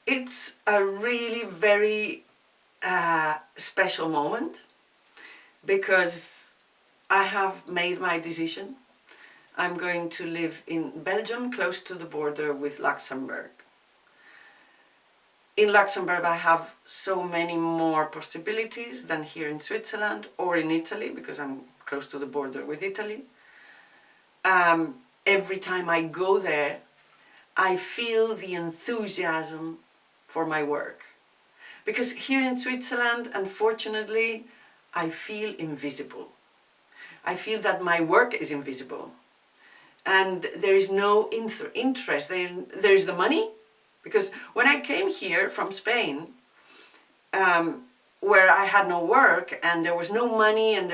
It's a really very special moment because I have made my decision. I'm going to live in Belgium, close to the border with Luxembourg. In Luxembourg I have so many more possibilities than here in Switzerland or in Italy, because I'm close to the border with Italy. Every time I go there, I feel the enthusiasm for my work. Because here in Switzerland, unfortunately, I feel invisible. I feel that my work is invisible. And there is no interest. There's the money. Because when I came here from Spain, where I had no work and there was no money, and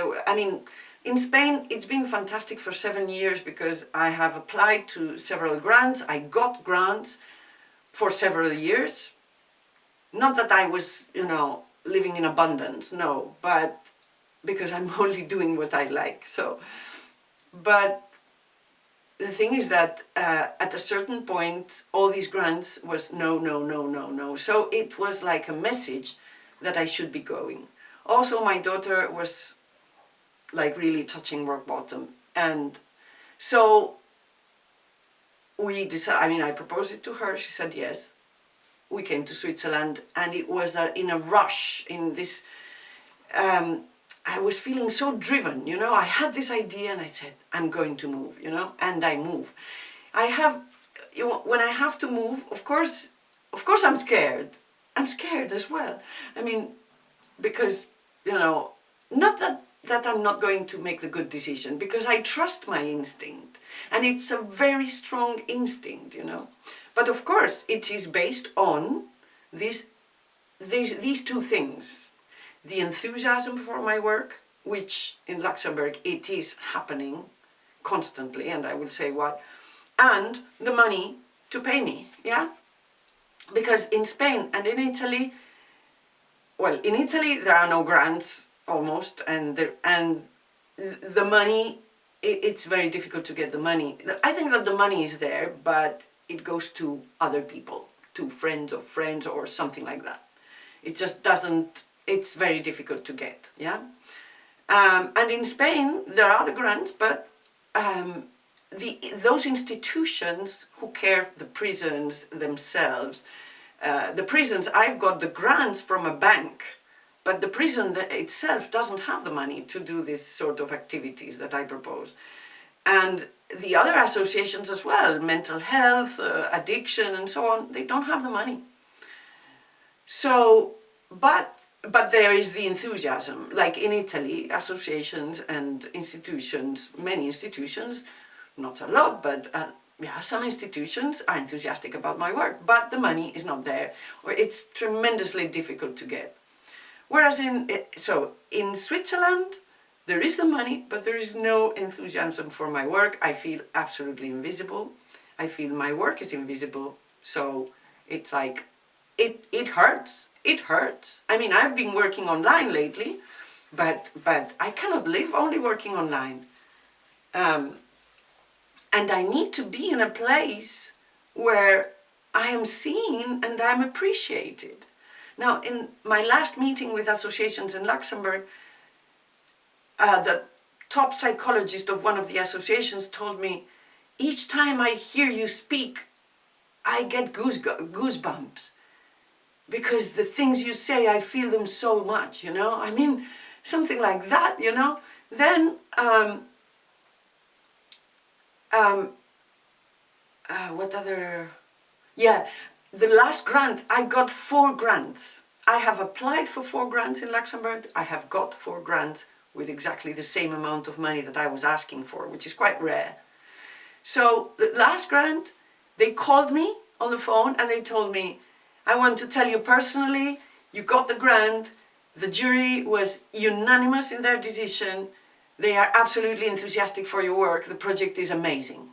in Spain it's been fantastic for 7 years because I have applied to several grants. I got grants for several years. Not that I was, living in abundance, no, but because I'm only doing what I like. But the thing is that at a certain point, all these grants was no, no, no, no, no. So it was like a message that I should be going. Also, my daughter was like really touching rock bottom. And so we decided, I proposed it to her, she said yes. We came to Switzerland and it was in a rush, in this, I was feeling so driven, I had this idea and I said, I'm going to move, and I move. When I have to move, of course I'm scared. I'm scared as well. Because, not that I'm not going to make the good decision, because I trust my instinct. And it's a very strong instinct, But of course, it is based on these two things. The enthusiasm for my work, which in Luxembourg it is happening constantly, and I will say why, and the money to pay me, yeah? Because in Spain and in Italy, in Italy there are no grants almost, and the money, it's very difficult to get the money. I think that the money is there, but it goes to other people, to friends of friends or something like that. It just doesn't, it's very difficult to get, yeah? And in Spain, there are the grants, but those institutions who care for the prisons themselves, the prisons, I've got the grants from a bank, but the prison itself doesn't have the money to do this sort of activities that I propose. And the other associations as well, mental health, addiction and so on, they don't have the money. So, but there is the enthusiasm, like in Italy, associations and institutions, many institutions, not a lot, but some institutions are enthusiastic about my work, but the money is not there, or it's tremendously difficult to get. Whereas in Switzerland, there is the money, but there is no enthusiasm for my work. I feel absolutely invisible. I feel my work is invisible, so it's like, it hurts. It hurts. I've been working online lately, but I cannot live only working online. And I need to be in a place where I am seen and I'm appreciated. Now, in my last meeting with associations in Luxembourg, the top psychologist of one of the associations told me, each time I hear you speak, I get goosebumps. Because the things you say, I feel them so much, something like that, Then, what other, the last grant, I got 4 grants. I have applied for 4 grants in Luxembourg. I have got 4 grants with exactly the same amount of money that I was asking for, which is quite rare. So the last grant, they called me on the phone and they told me, I want to tell you personally, you got the grant, the jury was unanimous in their decision, they are absolutely enthusiastic for your work, the project is amazing.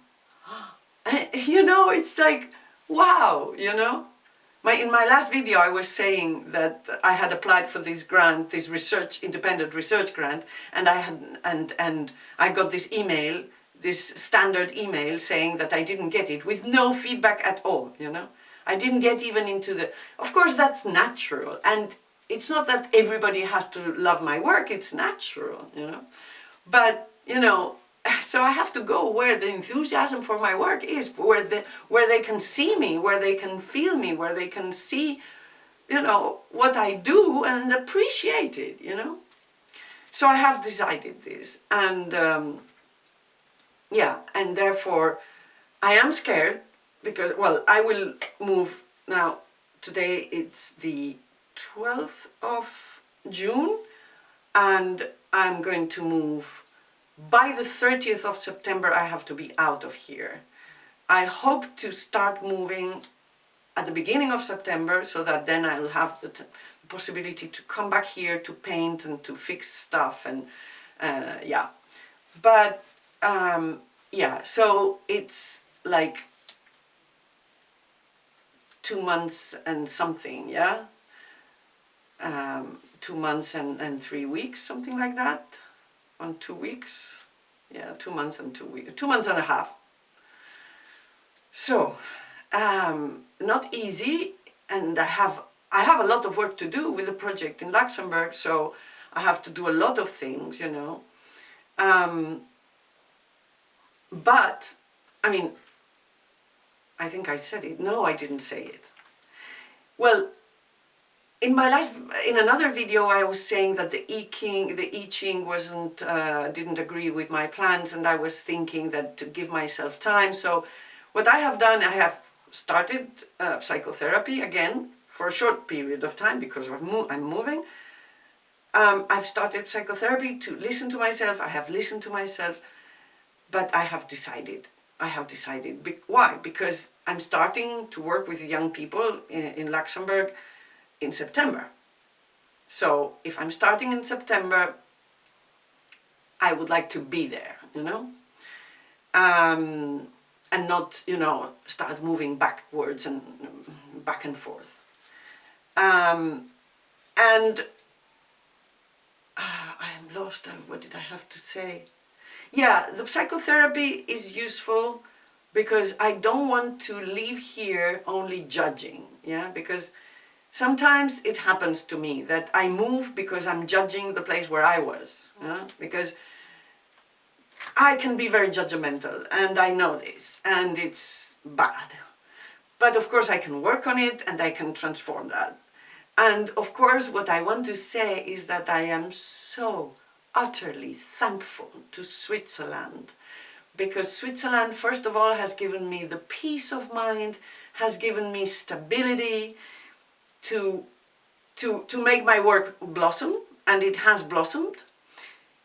It's like, wow, In my last video I was saying that I had applied for this grant, this independent research grant, and I got this email, this standard email saying that I didn't get it, with no feedback at all, I didn't get even into the, of course that's natural, and it's not that everybody has to love my work, it's natural, you know. But, you know, so I have to go where the enthusiasm for my work is, where they can see me, where they can feel me, where they can see, you know, what I do and appreciate it, you know. So I have decided this, and yeah, and therefore I am scared because, well, I will move now. Today it's the 12th of June, and I'm going to move by the 30th of September. I have to be out of here. I hope to start moving at the beginning of September, so that then I'll have the possibility to come back here to paint and to fix stuff, and yeah. But yeah, so it's like 2 months and something, yeah? 2 months and 3 weeks, something like that, on 2 weeks. Yeah, 2 months and 2 weeks, 2 months and a half. So, not easy, and I have a lot of work to do with the project in Luxembourg, so I have to do a lot of things, you know. But, I mean, I think I said it. No, I didn't say it. Well, in another video, I was saying that the I Ching wasn't, didn't agree with my plans, and I was thinking that to give myself time. So, what I have done, I have started psychotherapy again for a short period of time because I'm moving. I've started psychotherapy to listen to myself. I have listened to myself, but I have decided. Why? Because I'm starting to work with young people in Luxembourg in September. So if I'm starting in September, I would like to be there, you know, and not, you know, start moving backwards and back and forth. And I am lost. What did I have to say? Yeah, the psychotherapy is useful because I don't want to leave here only judging, yeah, because sometimes it happens to me that I move because I'm judging the place where I was, yeah? Because I can be very judgmental, and I know this, and it's bad. But of course I can work on it, and I can transform that. And of course what I want to say is that I am so utterly thankful to Switzerland, because Switzerland, first of all, has given me the peace of mind, has given me stability to make my work blossom, and it has blossomed.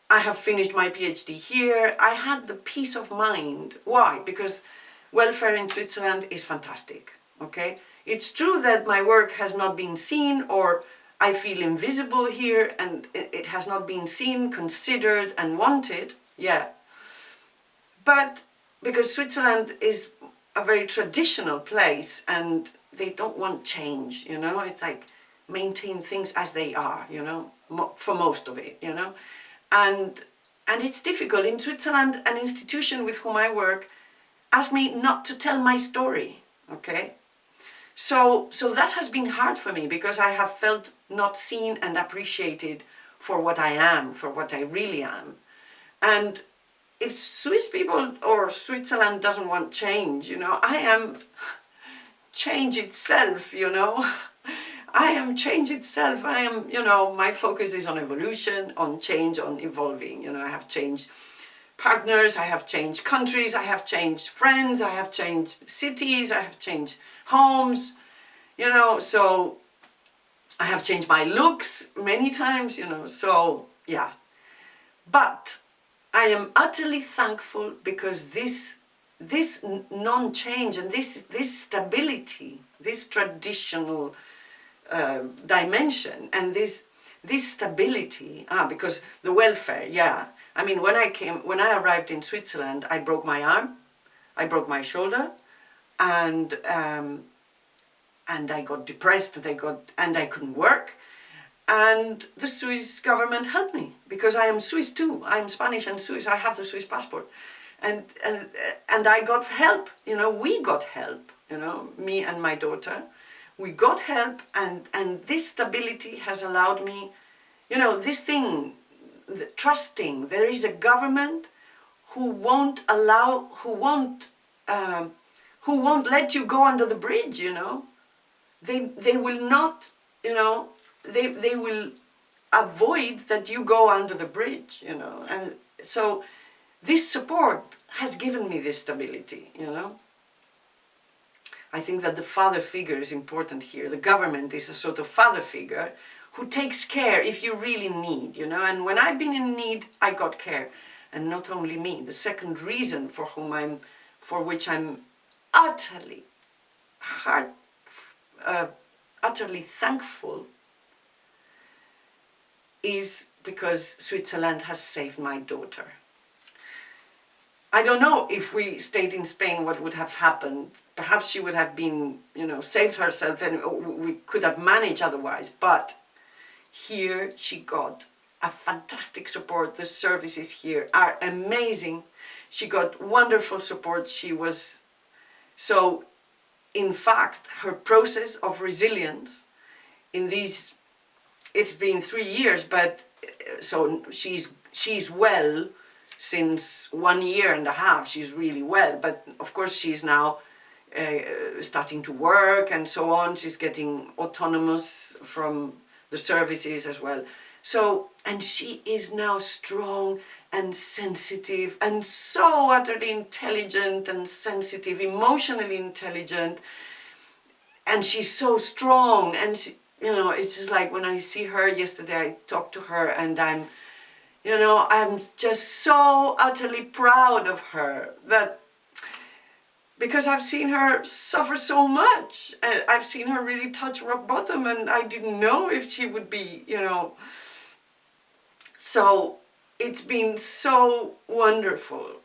I have finished my PhD here. I had the peace of mind. Why? Because welfare in Switzerland is fantastic, okay? It's true that my work has not been seen, or I feel invisible here, and it has not been seen, considered, and wanted, yeah. But because Switzerland is a very traditional place, and they don't want change, you know, it's like maintain things as they are, you know, for most of it, you know. And it's difficult. In Switzerland, an institution with whom I work asked me not to tell my story, okay? So that has been hard for me, because I have felt not seen and appreciated for what I am, for what I really am. And if Swiss people or Switzerland doesn't want change, you know, I am change itself, you know. I am change itself. I am, you know, my focus is on evolution, on change, on evolving. You know, I have changed partners, I have changed countries, I have changed friends, I have changed cities, I have changed homes, you know, so I have changed my looks many times, you know, so yeah. But I am utterly thankful, because this non-change and this stability, this traditional dimension, and this stability, because the welfare, yeah. I mean, when I arrived in Switzerland, I broke my arm, I broke my shoulder, and I got depressed, and I couldn't work. And the Swiss government helped me, because I am Swiss too. I am Spanish and Swiss. I have the Swiss passport, and I got help. You know, we got help. you know, me and my daughter. We got help, and this stability has allowed me, you know, this thing, trusting there is a government who won't allow, who won't let you go under the bridge, you know. They will not, you know, they will avoid that you go under the bridge, you know. And so this support has given me this stability, you know. I think that the father figure is important here. The government is a sort of father figure who takes care if you really need, you know. And when I've been in need, I got care. And not only me. The second reason for which I'm utterly thankful is because Switzerland has saved my daughter. I don't know if we stayed in Spain what would have happened. Perhaps she would have been, you know, saved herself, and we could have managed otherwise. But here she got a fantastic support. The services here are amazing. She got wonderful support. So, in fact, her process of resilience in these, it's been 3 years, but so she's well since 1 year and a half. She's really well, but of course she's now starting to work and so on. She's getting autonomous from the services as well. So, and she is now strong and sensitive and so utterly intelligent and sensitive, emotionally intelligent. And she's so strong, and she, you know, it's just like when I see her yesterday, I talked to her, and I'm just so utterly proud of her, that because I've seen her suffer so much, and I've seen her really touch rock bottom, and I didn't know if she would be, you know. So it's been so wonderful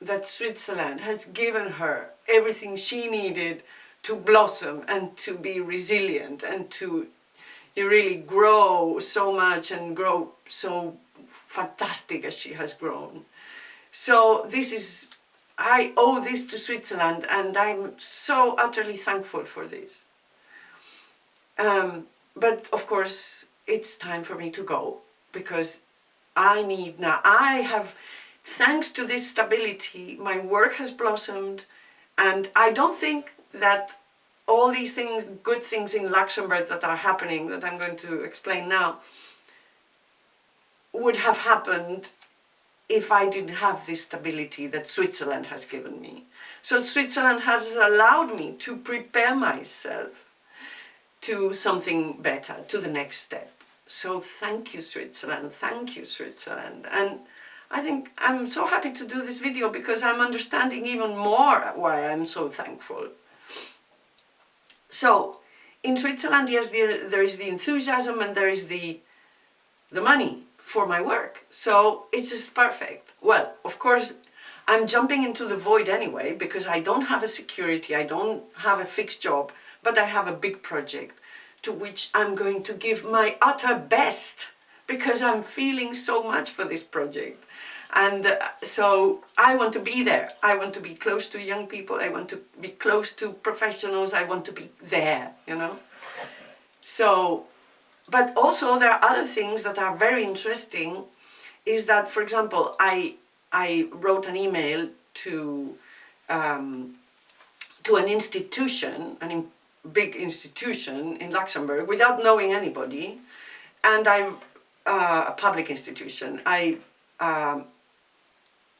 that Switzerland has given her everything she needed to blossom and to be resilient and to really grow so much and grow so fantastic as she has grown. So I owe this to Switzerland, and I'm so utterly thankful for this. But of course, it's time for me to go, because thanks to this stability, my work has blossomed, and I don't think that all these things, good things in Luxembourg that are happening, that I'm going to explain now, would have happened if I didn't have this stability that Switzerland has given me. So Switzerland has allowed me to prepare myself to something better, to the next step. So thank you, Switzerland, thank you, Switzerland. And I think I'm so happy to do this video because I'm understanding even more why I'm so thankful. So in Switzerland, yes, there is the enthusiasm and there is the money for my work. So it's just perfect. Well, of course, I'm jumping into the void anyway because I don't have a security, I don't have a fixed job, but I have a big project to which I'm going to give my utter best because I'm feeling so much for this project. And so I want to be there. I want to be close to young people. I want to be close to professionals. I want to be there, you know. So, but also there are other things that are very interesting, is that, for example, I wrote an email to an institution, big institution in Luxembourg, without knowing anybody, and a public institution.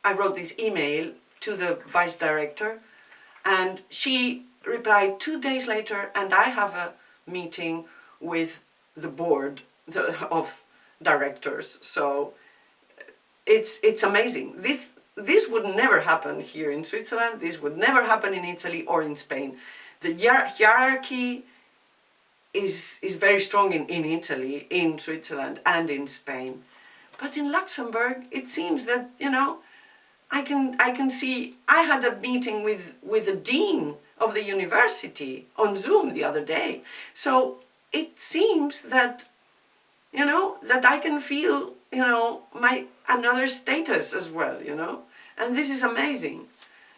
I wrote this email to the vice director, and she replied 2 days later, and I have a meeting with the board of directors. So it's amazing. This would never happen here in Switzerland. This would never happen in Italy or in Spain. The hierarchy is very strong in Italy, in Switzerland, and in Spain. But in Luxembourg, it seems that, you know, I can see. I had a meeting with the dean of the university on Zoom the other day. So it seems that, you know, that I can feel, you know, my another status as well, you know, and this is amazing.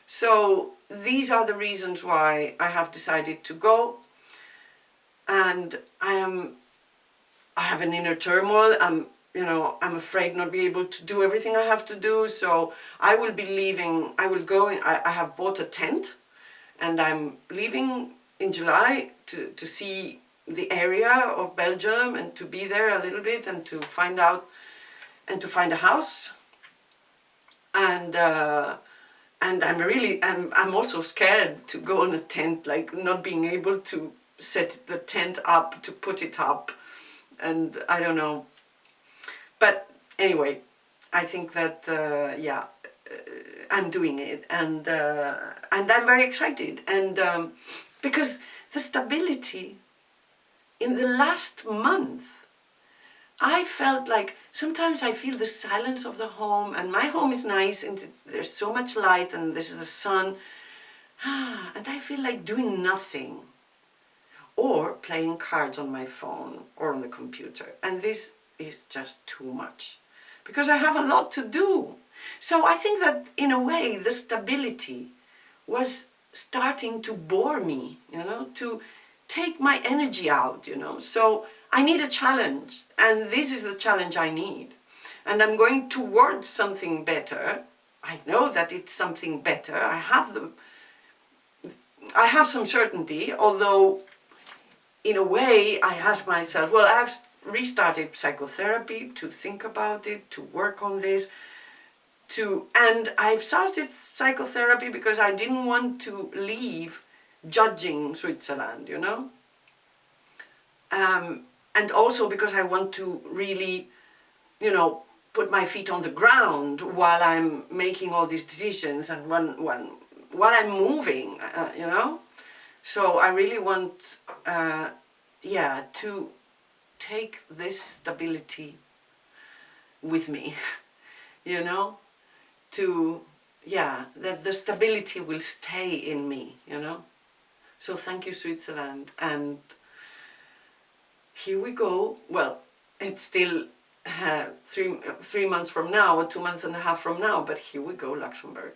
So these are the reasons why I have decided to go. And I have an inner turmoil. I'm afraid not be able to do everything I have to do. So I will be leaving. I will go. I have bought a tent, and I'm leaving in July to see the area of Belgium and to be there a little bit and to find out and to find a house. And I'm also scared to go on a tent, like not being able to set the tent up, to put it up, and I don't know. But anyway, I think that I'm doing it, and I'm very excited, and because the stability in the last month, I felt like sometimes I feel the silence of the home, and my home is nice, and there's so much light, and there's the sun, and I feel like doing nothing, or playing cards on my phone or on the computer, and this is just too much, because I have a lot to do. So I think that in a way the stability was starting to bore me, to take my energy out, so I need a challenge, and this is the challenge I need, and I'm going towards something better. I know that it's something better. I have some certainty, although in a way I ask myself, well, I've restarted psychotherapy to think about it, to work on this, and I've started psychotherapy because I didn't want to leave judging Switzerland, and also because I want to really, put my feet on the ground while I'm making all these decisions and while I'm moving, So I really want, to take this stability with me, that the stability will stay in me, So thank you, Switzerland, and here we go. Well, it's still 3 months from now, or 2.5 months from now, but here we go, Luxembourg.